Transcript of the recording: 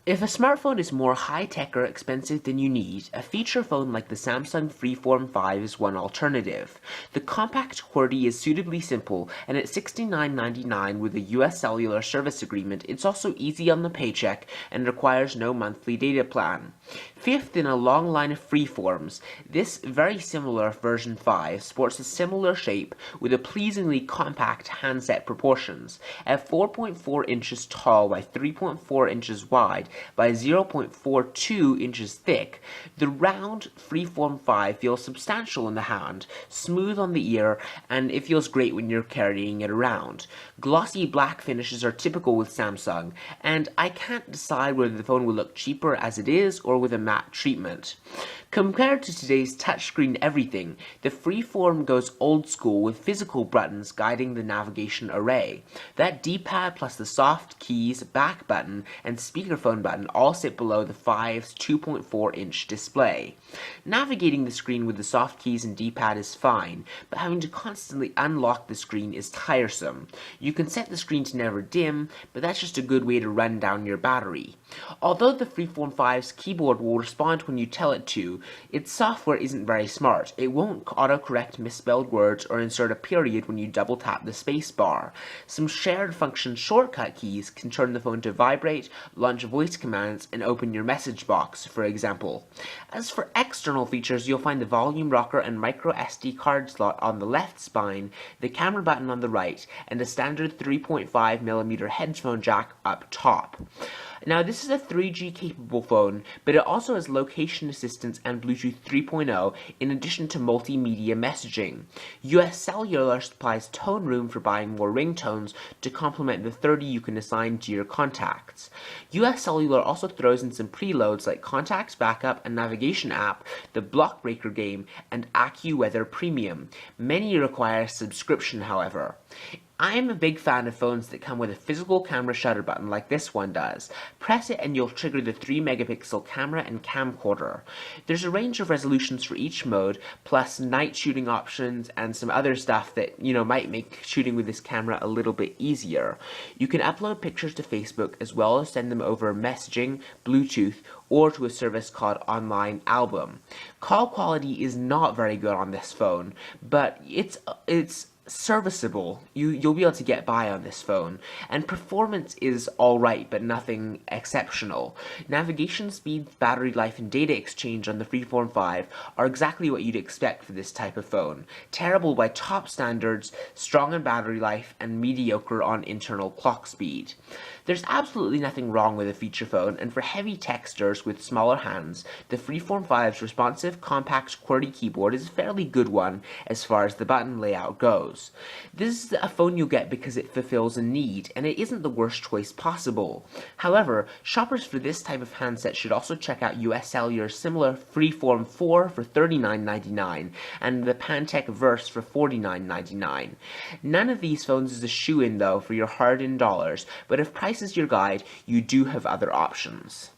If a smartphone is more high-tech or expensive than you need, a feature phone like the Samsung Freeform 5 is one alternative. The compact QWERTY is suitably simple, and at $69.99 with a US cellular service agreement, it's also easy on the paycheck and requires no monthly data plan. Fifth in a long line of freeforms, this very similar version 5 sports a similar shape with a pleasingly compact handset proportions. At 4.4 inches tall by 3.4 inches wide, by 0.42 inches thick, the round Freeform 5 feels substantial in the hand, smooth on the ear, and it feels great when you're carrying it around. Glossy black finishes are typical with Samsung, and I can't decide whether the phone will look cheaper as it is or with a matte treatment. Compared to today's touchscreen everything, the Freeform goes old school with physical buttons guiding the navigation array. That D-pad plus the soft keys, back button, and speakerphone button all sit below the 5's 2.4-inch display. Navigating the screen with the soft keys and D-pad is fine, but having to constantly unlock the screen is tiresome. You can set the screen to never dim, but that's just a good way to run down your battery. Although the Freeform 5's keyboard will respond when you tell it to, its software isn't very smart. It won't autocorrect misspelled words or insert a period when you double tap the space bar. Some shared function shortcut keys can turn the phone to vibrate, launch voice commands, and open your message box, for example. As for external features, you'll find the volume rocker and micro SD card slot on the left spine, the camera button on the right, and a standard 3.5mm headphone jack up top. Now, this is a 3G capable phone, but it also has location assistance and Bluetooth 3.0 in addition to multimedia messaging. US Cellular supplies tone room for buying more ringtones to complement the 30 you can assign to your contacts. US Cellular also throws in some preloads like Contacts Backup and Navigation app, the Block Breaker game, and AccuWeather Premium. Many require a subscription, however. I am a big fan of phones that come with a physical camera shutter button like this one does. Press it and you'll trigger the 3-megapixel camera and camcorder. There's a range of resolutions for each mode, plus night shooting options and some other stuff that, might make shooting with this camera a little bit easier. You can upload pictures to Facebook as well as send them over messaging, Bluetooth, or to a service called Online Album. Call quality is not very good on this phone, but it's serviceable. You'll be able to get by on this phone, and performance is alright but nothing exceptional. Navigation speed, battery life, and data exchange on the Freeform 5 are exactly what you'd expect for this type of phone. Terrible by top standards, strong on battery life, and mediocre on internal clock speed. There's absolutely nothing wrong with a feature phone, and for heavy texters with smaller hands, the Freeform 5's responsive, compact QWERTY keyboard is a fairly good one as far as the button layout goes. This is a phone you'll get because it fulfills a need, and it isn't the worst choice possible. However, shoppers for this type of handset should also check out US Cellular's similar Freeform 4 for $39.99 and the Pantech Verse for $49.99. None of these phones is a shoo-in though for your hard-earned dollars, but if price is your guide, you do have other options.